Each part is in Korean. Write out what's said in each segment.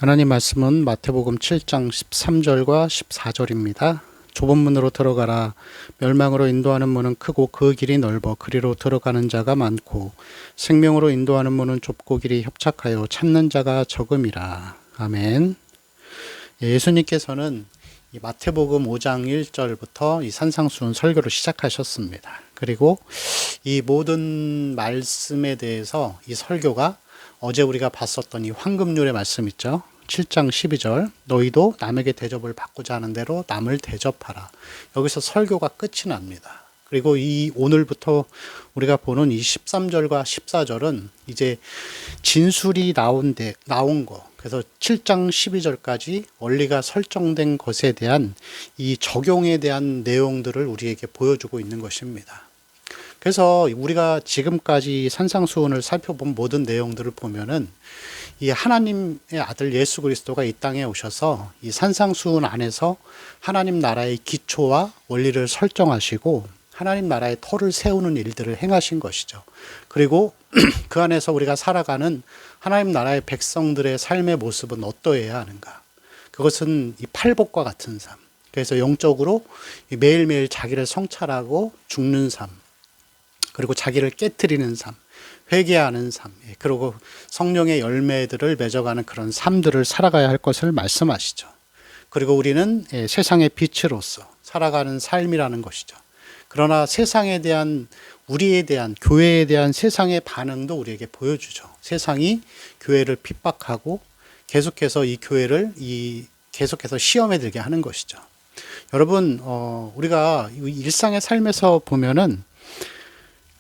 하나님 말씀은 마태복음 7장 13절과 14절입니다. 좁은 문으로 들어가라. 멸망으로 인도하는 문은 크고 그 길이 넓어 그리로 들어가는 자가 많고 생명으로 인도하는 문은 좁고 길이 협착하여 찾는 자가 적음이라. 아멘. 예수님께서는 이 마태복음 5장 1절부터 이 산상수훈 설교를 시작하셨습니다. 그리고 이 모든 말씀에 대해서 이 설교가 어제 우리가 봤었던 이 황금률의 말씀 있죠. 7장 12절 너희도 남에게 대접을 받고자 하는 대로 남을 대접하라. 여기서 설교가 끝이 납니다. 그리고 이 오늘부터 우리가 보는 이 13절과 14절은 이제 진술이 나온 거. 그래서 7장 12절까지 원리가 설정된 것에 대한 이 적용에 대한 내용들을 우리에게 보여주고 있는 것입니다. 그래서 우리가 지금까지 산상수훈을 살펴본 모든 내용들을 보면은 이 하나님의 아들 예수 그리스도가 이 땅에 오셔서 이 산상수훈 안에서 하나님 나라의 기초와 원리를 설정하시고 하나님 나라의 터를 세우는 일들을 행하신 것이죠. 그리고 그 안에서 우리가 살아가는 하나님 나라의 백성들의 삶의 모습은 어떠해야 하는가? 그것은 이 팔복과 같은 삶. 그래서 영적으로 매일매일 자기를 성찰하고 죽는 삶. 그리고 자기를 깨트리는 삶, 회개하는 삶, 그리고 성령의 열매들을 맺어가는 그런 삶들을 살아가야 할 것을 말씀하시죠. 그리고 우리는 세상의 빛으로서 살아가는 삶이라는 것이죠. 그러나 세상에 대한 우리에 대한 교회에 대한 세상의 반응도 우리에게 보여주죠. 세상이 교회를 핍박하고 계속해서 이 교회를 계속해서 시험에 들게 하는 것이죠. 여러분, 우리가 일상의 삶에서 보면은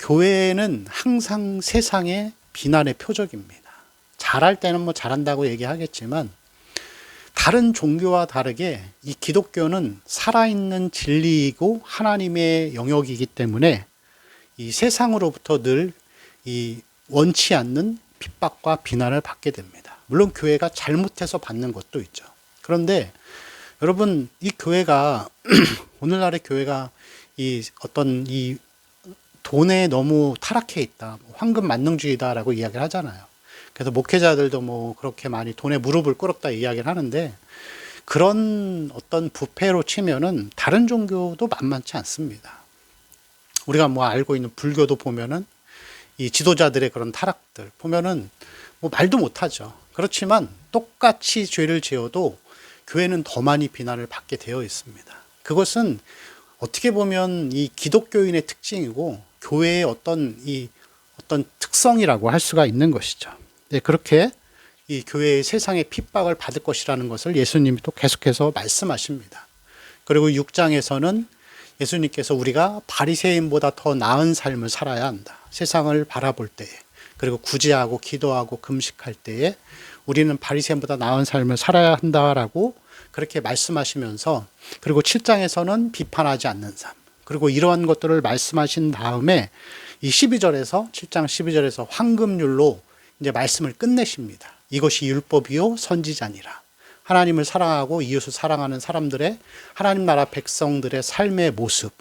교회는 항상 세상의 비난의 표적입니다. 잘할 때는 뭐 잘한다고 얘기하겠지만 다른 종교와 다르게 이 기독교는 살아있는 진리이고 하나님의 영역이기 때문에 이 세상으로부터 늘 이 원치 않는 핍박과 비난을 받게 됩니다. 물론 교회가 잘못해서 받는 것도 있죠. 그런데 여러분, 이 교회가 오늘날의 교회가 이 어떤 이 돈에 너무 타락해 있다. 황금 만능주의다라고 이야기를 하잖아요. 그래서 목회자들도 뭐 그렇게 많이 돈에 무릎을 꿇었다 이야기를 하는데 그런 어떤 부패로 치면은 다른 종교도 만만치 않습니다. 우리가 뭐 알고 있는 불교도 보면은 이 지도자들의 그런 타락들 보면은 뭐 말도 못하죠. 그렇지만 똑같이 죄를 지어도 교회는 더 많이 비난을 받게 되어 있습니다. 그것은 어떻게 보면 이 기독교인의 특징이고 교회의 어떤 특성이라고 할 수가 있는 것이죠. 네, 그렇게 이 교회의 세상의 핍박을 받을 것이라는 것을 예수님이 또 계속해서 말씀하십니다. 그리고 6장에서는 예수님께서 우리가 바리새인보다 더 나은 삶을 살아야 한다. 세상을 바라볼 때에, 그리고 구제하고 기도하고 금식할 때에 우리는 바리새인보다 나은 삶을 살아야 한다라고 그렇게 말씀하시면서, 그리고 7장에서는 비판하지 않는 삶, 그리고 이러한 것들을 말씀하신 다음에 이 12절에서 7장 12절에서 황금률로 이제 말씀을 끝내십니다. 이것이 율법이요 선지자니라. 하나님을 사랑하고 이웃을 사랑하는 사람들의 하나님 나라 백성들의 삶의 모습,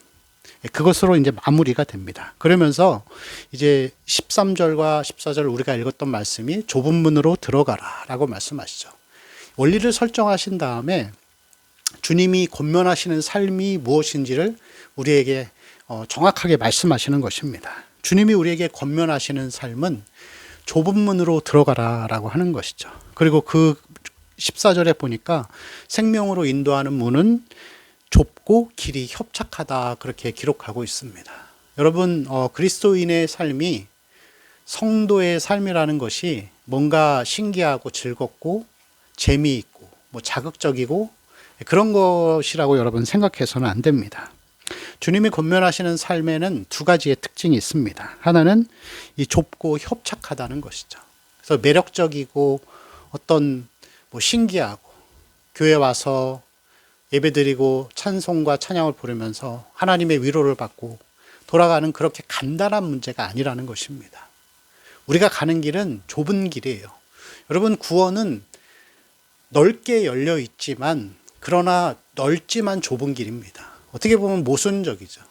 그것으로 이제 마무리가 됩니다. 그러면서 이제 13절과 14절 우리가 읽었던 말씀이 좁은 문으로 들어가라 라고 말씀하시죠. 원리를 설정하신 다음에 주님이 권면하시는 삶이 무엇인지를 우리에게 정확하게 말씀하시는 것입니다. 주님이 우리에게 권면하시는 삶은 좁은 문으로 들어가라 라고 하는 것이죠. 그리고 그 14절에 보니까 생명으로 인도하는 문은 좁고 길이 협착하다 그렇게 기록하고 있습니다. 여러분, 그리스도인의 삶이 성도의 삶이라는 것이 뭔가 신기하고 즐겁고 재미있고 뭐 자극적이고 그런 것이라고 여러분 생각해서는 안 됩니다. 주님이 권면하시는 삶에는 두 가지의 특징이 있습니다. 하나는 이 좁고 협착하다는 것이죠. 그래서 매력적이고 어떤 뭐 신기하고 교회 와서 예배드리고 찬송과 찬양을 부르면서 하나님의 위로를 받고 돌아가는 그렇게 간단한 문제가 아니라는 것입니다. 우리가 가는 길은 좁은 길이에요. 여러분, 구원은 넓게 열려 있지만 그러나 넓지만 좁은 길입니다. 어떻게 보면 모순적이죠.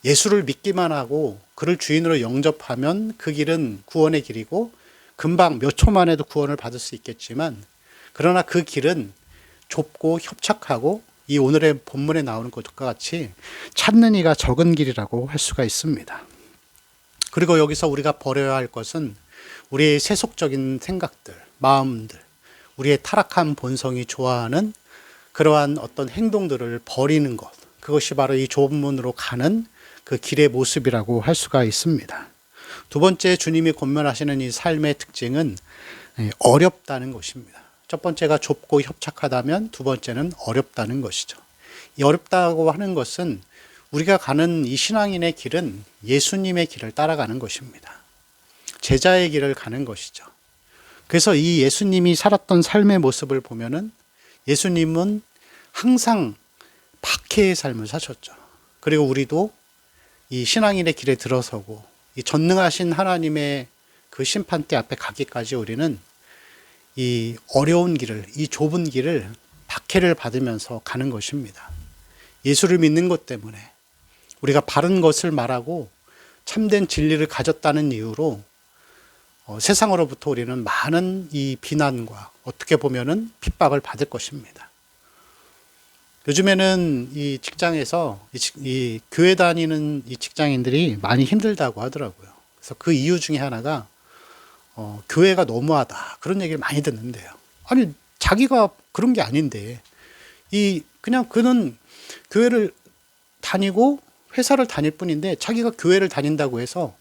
예수를 믿기만 하고 그를 주인으로 영접하면 그 길은 구원의 길이고 금방 몇 초 만에도 구원을 받을 수 있겠지만 그러나 그 길은 좁고 협착하고 이 오늘의 본문에 나오는 것과 같이 찾는 이가 적은 길이라고 할 수가 있습니다. 그리고 여기서 우리가 버려야 할 것은 우리의 세속적인 생각들, 마음들, 우리의 타락한 본성이 좋아하는 그러한 어떤 행동들을 버리는 것, 그것이 바로 이 좁은 문으로 가는 그 길의 모습이라고 할 수가 있습니다. 두 번째, 주님이 권면하시는 이 삶의 특징은 어렵다는 것입니다. 첫 번째가 좁고 협착하다면 두 번째는 어렵다는 것이죠. 이 어렵다고 하는 것은 우리가 가는 이 신앙인의 길은 예수님의 길을 따라가는 것입니다. 제자의 길을 가는 것이죠. 그래서 이 예수님이 살았던 삶의 모습을 보면은 예수님은 항상 박해의 삶을 사셨죠. 그리고 우리도 이 신앙인의 길에 들어서고 이 전능하신 하나님의 그 심판대 앞에 가기까지 우리는 이 어려운 길을, 이 좁은 길을 박해를 받으면서 가는 것입니다. 예수를 믿는 것 때문에 우리가 바른 것을 말하고 참된 진리를 가졌다는 이유로 세상으로부터 우리는 많은 이 비난과 어떻게 보면은 핍박을 받을 것입니다. 요즘에는 이 직장에서 이 교회 다니는 이 직장인들이 많이 힘들다고 하더라고요. 그래서 그 이유 중에 하나가 교회가 너무하다 그런 얘기를 많이 듣는데요. 아니 자기가 그런 게 아닌데 그냥 그는 교회를 다니고 회사를 다닐 뿐인데 자기가 교회를 다닌다고 해서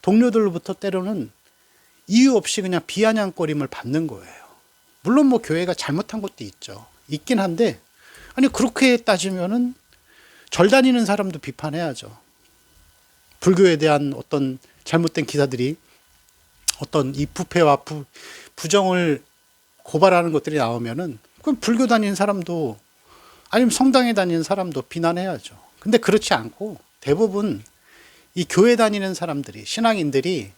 동료들로부터 때로는 이유 없이 그냥 비아냥거림을 받는 거예요. 물론 뭐 교회가 잘못한 것도 있긴 한데 아니 그렇게 따지면은 절 다니는 사람도 비판해야죠. 불교에 대한 어떤 잘못된 기사들이 어떤 이 부패와 부정을 고발하는 것들이 나오면은 그럼 불교 다니는 사람도 아니면 성당에 다니는 사람도 비난해야죠. 근데 그렇지 않고 대부분 이 교회 다니는 사람들이 신앙인들이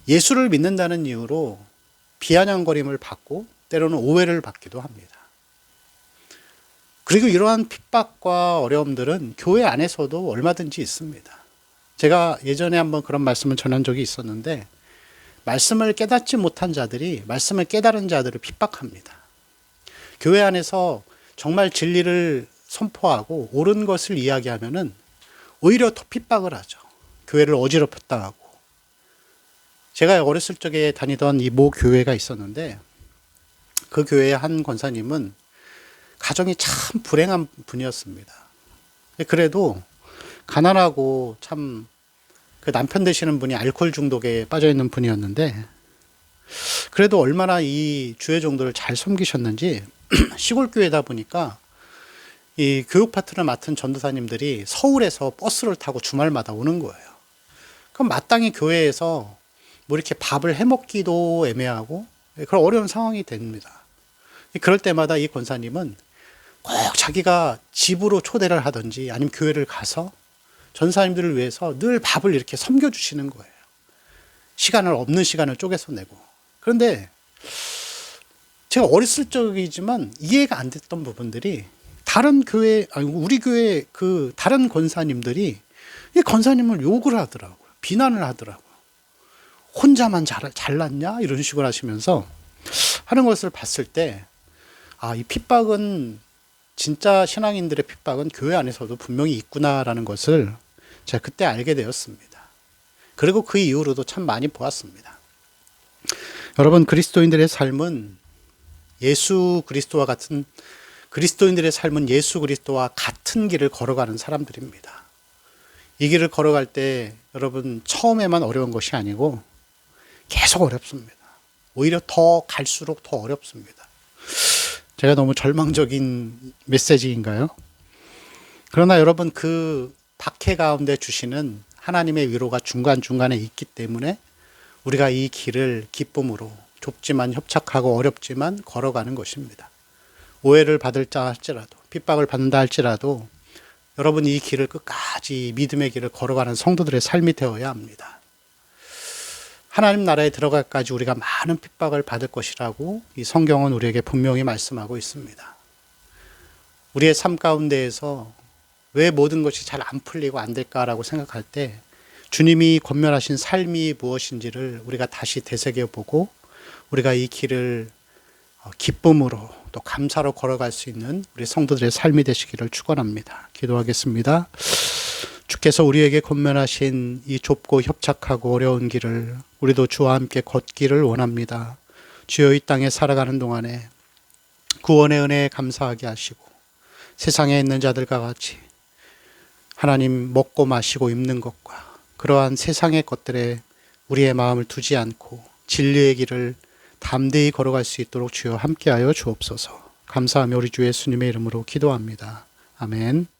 예수를 믿는다는 이유로 비아냥거림을 받고 때로는 오해를 받기도 합니다. 그리고 이러한 핍박과 어려움들은 교회 안에서도 얼마든지 있습니다. 제가 예전에 한번 그런 말씀을 전한 적이 있었는데 말씀을 깨닫지 못한 자들이 말씀을 깨달은 자들을 핍박합니다. 교회 안에서 정말 진리를 선포하고 옳은 것을 이야기하면은 오히려 더 핍박을 하죠. 교회를 어지럽혔다 하고. 제가 어렸을 적에 다니던 이 모 교회가 있었는데 그 교회의 한 권사님은 가정이 참 불행한 분이었습니다. 그래도 가난하고 참 그 남편 되시는 분이 알코올 중독에 빠져 있는 분이었는데 그래도 얼마나 이 주의 종들을 잘 섬기셨는지 시골 교회다 보니까 이 교육 파트를 맡은 전도사님들이 서울에서 버스를 타고 주말마다 오는 거예요. 그럼 마땅히 교회에서 뭐 이렇게 밥을 해 먹기도 애매하고 그런 어려운 상황이 됩니다. 그럴 때마다 이 권사님은 꼭 자기가 집으로 초대를 하든지 아니면 교회를 가서 전사님들을 위해서 늘 밥을 이렇게 섬겨주시는 거예요. 없는 시간을 쪼개서 내고. 그런데 제가 어렸을 적이지만 이해가 안 됐던 부분들이 우리 교회 그 다른 권사님들이 이 권사님을 욕을 하더라고요. 비난을 하더라고요. 혼자만 잘났냐? 이런 식으로 하시면서 하는 것을 봤을 때, 이 핍박은 진짜 신앙인들의 핍박은 교회 안에서도 분명히 있구나라는 것을 제가 그때 알게 되었습니다. 그리고 그 이후로도 참 많이 보았습니다. 여러분, 그리스도인들의 삶은 그리스도인들의 삶은 예수 그리스도와 같은 길을 걸어가는 사람들입니다. 이 길을 걸어갈 때 여러분 처음에만 어려운 것이 아니고 계속 어렵습니다. 오히려 더 갈수록 더 어렵습니다. 제가 너무 절망적인 메시지인가요? 그러나 여러분 그 박해 가운데 주시는 하나님의 위로가 중간중간에 있기 때문에 우리가 이 길을 기쁨으로 좁지만 협착하고 어렵지만 걸어가는 것입니다. 오해를 받을자 할지라도 핍박을 받는다 할지라도 여러분 이 길을 끝까지 믿음의 길을 걸어가는 성도들의 삶이 되어야 합니다. 하나님 나라에 들어갈까지 우리가 많은 핍박을 받을 것이라고 이 성경은 우리에게 분명히 말씀하고 있습니다. 우리의 삶 가운데에서 왜 모든 것이 잘 안 풀리고 안 될까라고 생각할 때 주님이 권면하신 삶이 무엇인지를 우리가 다시 되새겨보고 우리가 이 길을 기쁨으로 또 감사로 걸어갈 수 있는 우리 성도들의 삶이 되시기를 축원합니다. 기도하겠습니다. 주께서 우리에게 권면하신 이 좁고 협착하고 어려운 길을 우리도 주와 함께 걷기를 원합니다. 주여 이 땅에 살아가는 동안에 구원의 은혜에 감사하게 하시고 세상에 있는 자들과 같이 하나님 먹고 마시고 입는 것과 그러한 세상의 것들에 우리의 마음을 두지 않고 진리의 길을 담대히 걸어갈 수 있도록 주여 함께하여 주옵소서. 감사하며 우리 주 예수님의 이름으로 기도합니다. 아멘.